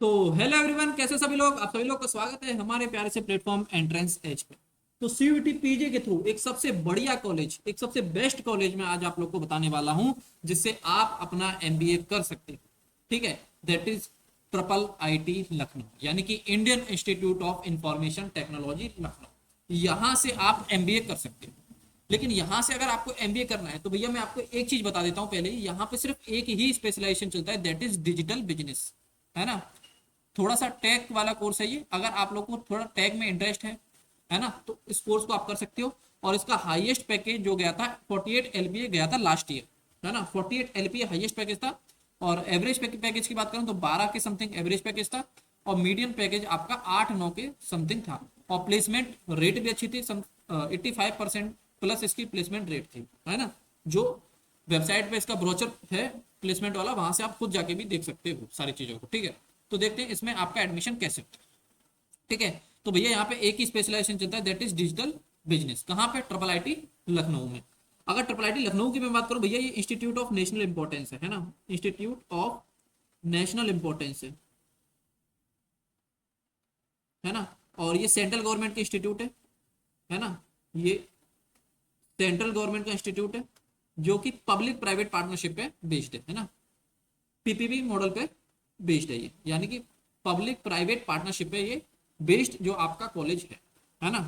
तो hello everyone, कैसे सभी लोग। आप सभी लोग का स्वागत है हमारे प्यारे से प्लेटफॉर्म एंट्रेंस एज पे। तो सीयूटी पीजे के थ्रू एक सबसे बढ़िया कॉलेज, एक सबसे बेस्ट कॉलेज में आज आप लोग को बताने वाला हूं, जिससे आप अपना एमबीए कर सकते हो। ठीक है, that is triple IT Lucknow, यानी कि Indian institute of information technology Lucknow. यहां से आप एमबीए कर सकते हो। लेकिन यहां से अगर आपको एमबीए करना है तो भैया मैं आपको एक चीज बता देता हूं पहले ही, यहाँ पे सिर्फ एक ही स्पेशलाइजेशन चलता है, दैट इज डिजिटल बिजनेस। है ना। थोड़ा सा टेक वाला कोर्स है ये। अगर आप लोग को थोड़ा टेक में इंटरेस्ट है ना, तो इस कोर्स को आप कर सकते हो। और इसका हाईएस्ट पैकेज जो गया था 48 एलपीए गया था लास्ट ईयर। है ना, 48 एलपीए हाईएस्ट पैकेज था। और एवरेज पैकेज की बात करूं तो 12 के समथिंग एवरेज पैकेज था। और मीडियम पैकेज आपका 8-9 के समथिंग था। और प्लेसमेंट रेट भी अच्छी थी, 85% प्लस इसकी प्लेसमेंट रेट थी। है ना। जो वेबसाइट पे इसका ब्रोचर है प्लेसमेंट वाला, वहां से आप खुद जाके भी देख सकते हो सारी चीजों को। ठीक है, तो देखते हैं इसमें आपका एडमिशन कैसे होता है। ठीक है, तो भैया यहाँ पे एक ही स्पेशलाइजेशन चलता है, दैट इज डिजिटल बिजनेस। कहाँ पे? ट्रिपल आईटी लखनऊ में। अगर ट्रिपल आईटी लखनऊ की मैं बात करूँ भैया, ये इंस्टीट्यूट ऑफ नेशनल इंपॉर्टेंस है ना, इंस्टीट्यूट ऑफ नेशनल इंपॉर्टेंस है ना। और ये सेंट्रल गवर्नमेंट का इंस्टीट्यूट है ना। ये सेंट्रल गवर्नमेंट का इंस्टीट्यूट है, जो कि पब्लिक प्राइवेट पार्टनरशिप पे बेस्ड है ना। पीपीपी मॉडल पे बेस्ड है ये, यानी कि पब्लिक प्राइवेट पार्टनरशिप पे ये बेस्ड जो आपका कॉलेज है ना।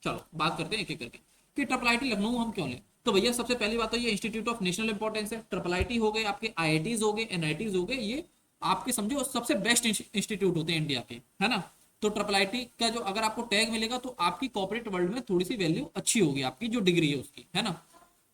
चलो बात करते हैं एक एक करके कि ट्रिपल आईटी लखनऊ हम क्यों लें। तो भैया सबसे पहली बात तो ये इंस्टीट्यूट ऑफ नेशनल इंपॉर्टेंस है। ट्रिपल आईटी हो गए, आपके आईआईटीज हो गए, एनआईटीज हो गए, ये आपके समझो सबसे बेस्ट इंस्टीट्यूट होते हैं इंडिया के। है ना। तो ट्रिपल आईटी का जो अगर आपको टैग मिलेगा तो आपकी कॉर्पोरेट वर्ल्ड में थोड़ी सी वैल्यू अच्छी होगी, आपकी जो डिग्री है उसकी। है ना।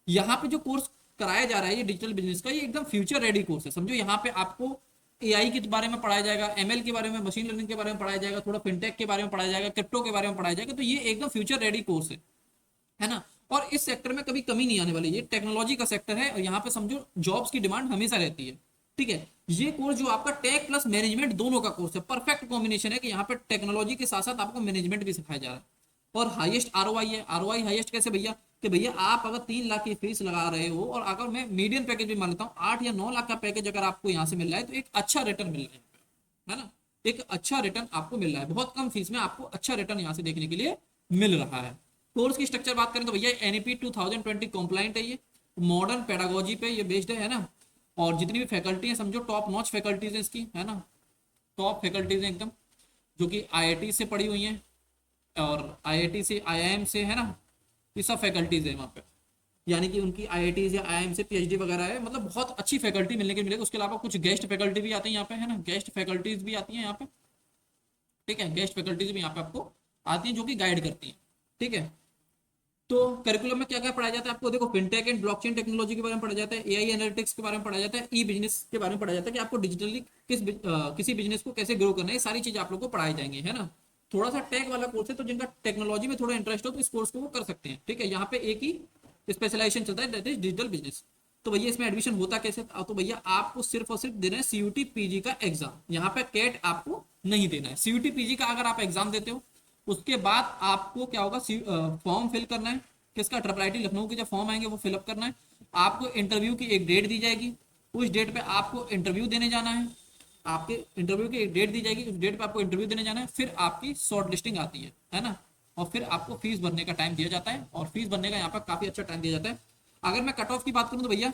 यहाँ पे जो कोर्स कराया जा रहा है ये डिजिटल बिजनेस का, ये एकदम फ्यूचर रेडी कोर्स है। समझो यहाँ पे आपको एआई के बारे में पढ़ाया जाएगा, एमएल के बारे में, मशीन लर्निंग के बारे में पढ़ाया जाएगा, थोड़ा फिनटेक के बारे में पढ़ाया जाएगा, क्रिप्टो के बारे में पढ़ाया जाएगा। तो ये एकदम फ्यूचर रेडी कोर्स है ना। और इस सेक्टर में कभी कमी नहीं आने वाली। ये टेक्नोलॉजी का सेक्टर है और यहाँ पे समझो जॉब्स की डिमांड हमेशा रहती है। ठीक है, ये कोर्स जो आपका टेक प्लस मैनेजमेंट दोनों का कोर्स है, परफेक्ट कॉम्बिनेशन है कि यहाँ पे टेक्नोलॉजी के साथ साथ आपको मैनेजमेंट भी सिखाया जा रहा है। और हाईएस्ट आरओआई है। आरओआई हाईएस्ट कैसे भैया, कि भैया आप अगर 3 लाख की फीस लगा रहे हो और अगर मैं मीडियम पैकेज भी मान लेता हूँ 8 या 9 लाख का पैकेज अगर आपको यहाँ से मिल रहा है तो एक अच्छा रिटर्न मिल रहा है ना। एक अच्छा रिटर्न आपको मिल रहा है, बहुत कम फीस में आपको अच्छा रिटर्न यहाँ से देखने के लिए मिल रहा है। कोर्स की स्ट्रक्चर बात करें तो भैया एनईपी 2020 कॉम्प्लाइंट है ये। मॉडर्न पेडागोजी पे ये बेस्ड है ना। और जितनी भी फैकल्टी है समझो टॉप नॉच फैकल्टीज है इसकी। है ना, टॉप फैकल्टीज है एकदम, जो कि आईआईटी से पढ़ी हुई हैं और आईआईटी से आईआईएम से। है ना, ये सब फैकल्टीज है वहाँ पे। यानी कि उनकी आईआईटी या आईआईएम से पीएचडी वगैरह है, मतलब बहुत अच्छी फैकल्टी मिलने के मिलेगी। उसके अलावा कुछ गेस्ट फैकल्टी भी आती है यहाँ पे। है ना, गेस्ट फैकल्टीज भी आती हैं यहाँ पे। ठीक है, गेस्ट फैकल्टीज भी यहाँ पे आपको आती हैं जो कि गाइड करती हैं। ठीक है, तो करिकुलम में क्या क्या पढ़ाया जाता है आपको, देखो फिनटेक एंड ब्लॉकचेन टेक्नोलॉजी के बारे में पढ़ा जाता है, एआई एनालिटिक्स के बारे में पढ़ा जाता है, ई बिजनेस के बारे में पढ़ा जाता है कि आपको डिजिटली किसी बिजनेस को कैसे ग्रो करना है। ये सारी चीजें आप लोग को पढ़ाई जाएंगी। है ना। थोड़ा सा टेक वाला कोर्स है, तो जिनका टेक्नोलॉजी में थोड़ा इंटरेस्ट हो तो इस कोर्स को वो कर सकते हैं। ठीक है, यहाँ पे एक ही स्पेशलाइजेशन चलता है, दैट इज डिजिटल बिजनेस। तो भैया इसमें एडमिशन होता कैसे, तो भैया आपको सिर्फ और सिर्फ देना है सीयूटी पीजी का एग्जाम। यहाँ पे कैट आपको नहीं देना है। सीयूटी पीजी का अगर आप एग्जाम देते हो उसके बाद आपको क्या होगा, फॉर्म फिल करना है। किसका? ट्रिपल आईटी लखनऊ के जब फॉर्म आएंगे वो फिलअप करना है। आपको इंटरव्यू की एक डेट दी जाएगी, उस डेट पे आपको इंटरव्यू देने जाना है। आपके इंटरव्यू की एक डेट दी जाएगी, उस डेट पे आपको इंटरव्यू देने जाना है। फिर आपकी शॉर्ट लिस्टिंग आती है ना। और फिर आपको फीस भरने का टाइम दिया जाता है, और फीस भरने का यहाँ पर काफी अच्छा टाइम दिया जाता है। अगर मैं कट ऑफ की बात करूँ तो भैया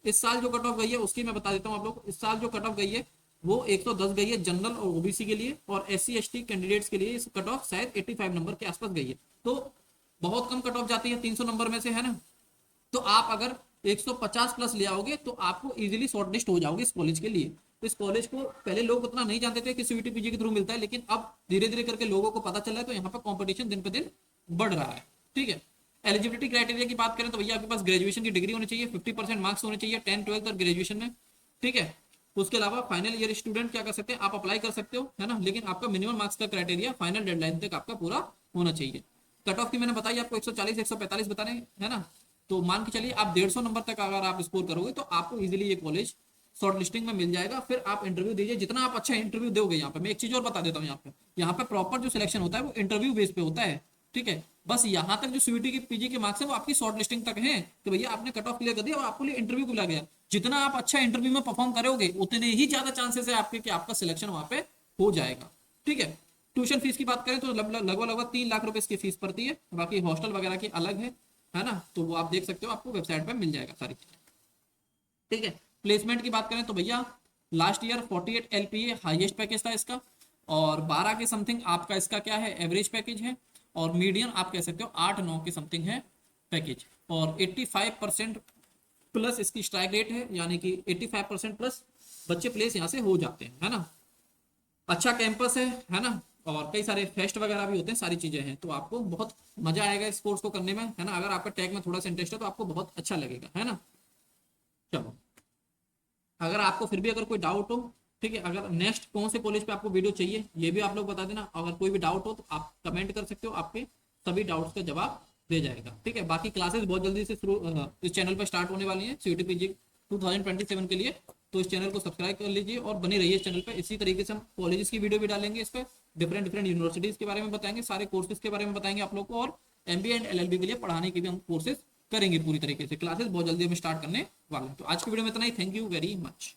इस साल जो कट ऑफ गई है उसकी मैं बता देता हूँ आप लोग। इस साल जो कट ऑफ गई है वो 110 गई है जनरल और ओबीसी के लिए, और एससी एसटी कैंडिडेट्स के लिए इस कट ऑफ शायद 85 नंबर के आसपास गई है। तो बहुत कम कट ऑफ जाती है 300 नंबर में से। है ना, तो आप अगर 150 प्लस ले आओगे तो आपको इजीली शॉर्टलिस्ट हो जाओगे इस कॉलेज के लिए। तो इस कॉलेज को पहले लोग उतना नहीं जानते थे कि सीयूटी पीजी के थ्रू मिलता है, लेकिन अब धीरे धीरे करके लोगों को पता चल रहा है। तो यहाँ पर कॉम्पिटिशन दिन पे दिन बढ़ रहा है। ठीक है, एलिजिबिलिटी क्राइटेरिया की बात करें तो भैया आपके पास ग्रेजुएशन की डिग्री होनी चाहिए, 50% मार्क्स होने चाहिए 10, 12 और ग्रेजुएशन में। ठीक है, उसके अलावा फाइनल ईयर स्टूडेंट क्या कर सकते हैं, आप अप्लाई कर सकते हो। है ना, लेकिन आपका मिनिमम मार्क्स का क्राइटेरिया फाइनल डेडलाइन तक आपका पूरा होना चाहिए। कट ऑफ की मैंने बताई आपको 140 145 बताने। है ना, तो मान के चलिए आप 150 नंबर तक अगर आप स्कोर करोगे तो आपको इजीली ये कॉलेज शॉर्ट लिस्टिंग में मिल जाएगा। फिर आप इंटरव्यू दीजिए, जितना आप अच्छा इंटरव्यू दोगे। यहाँ पे मैं एक चीज और बता देता हूँ, यहाँ पे प्रॉपर जो सिलेक्शन होता है वो इंटरव्यू बेस पे होता है। ठीक है, बस यहाँ तक जो सीयूटी की पीजी के मार्क्स है वो आपकी शॉर्ट लिस्टिंग तक है कि भैया आपने कट ऑफ क्लियर कर दिया और आपको लिए इंटरव्यू को बुला गया। जितना आप अच्छा इंटरव्यू में परफॉर्म करोगे उतने ही ज्यादा चांसेस है आपके कि आपका सिलेक्शन वहां पे हो जाएगा। ठीक है, ट्यूशन फीस की बात करें तो लगभग लगभग 3 लाख रुपए इसकी फीस पड़ती है, बाकी हॉस्टल वगैरह की अलग है ना, तो वो आप देख सकते हो, आपको वेबसाइट पे मिल जाएगा सारी चीजें। ठीक है, प्लेसमेंट की बात करें तो भैया last year 48 LPA highest package था इसका, और 12 के समथिंग आपका इसका क्या है एवरेज पैकेज है, और मीडियम आप कह सकते हो 8-9 के समथिंग है पैकेज, और 85% प्लस इसकी स्ट्राइक रेट है, यानी कि 85% प्लस बच्चे प्लेस यहाँ से हो जाते हैं, है ना। अच्छा कैंपस है ना, और कई सारे फेस्ट वगैरह भी होते हैं, सारी चीजें हैं, तो आपको बहुत मजा आएगा इस कोर्स को करने में, है ना। अगर आपका टेक में थोड़ा सा इंटरेस्ट है तो आपको बहुत अच्छा लगेगा, है ना। चलो, अगर आपको फिर भी अगर कोई डाउट हो, ठीक है, अगर नेक्स्ट कौन से कॉलेज पे आपको वीडियो चाहिए ये भी आप लोग बता देना, अगर कोई भी डाउट हो तो आप कमेंट कर सकते हो, आपके सभी डाउट्स का जवाब दे जाएगा। ठीक है, बाकी क्लासेस बहुत जल्दी से शुरू इस चैनल पर स्टार्ट होने वाली हैं CUET-PG 2027 के लिए, तो इस चैनल को सब्सक्राइब कर लीजिए और बने रहिए इस चैनल पर। इसी तरीके से हम कॉलेजेस की वीडियो भी डालेंगे इस पर, डिफरेंट डिफरेंट यूनिवर्सिटीज के बारे में बताएंगे, सारे कोर्सेज के बारे में बताएंगे आप लोग को, और MBA एंड LLB के लिए पढ़ाने के भी हम कोर्सेज करेंगे पूरी तरीके से। क्लासेस बहुत जल्दी हम स्टार्ट करने वाले हैं। तो आज की वीडियो में इतना ही, थैंक यू वेरी मच।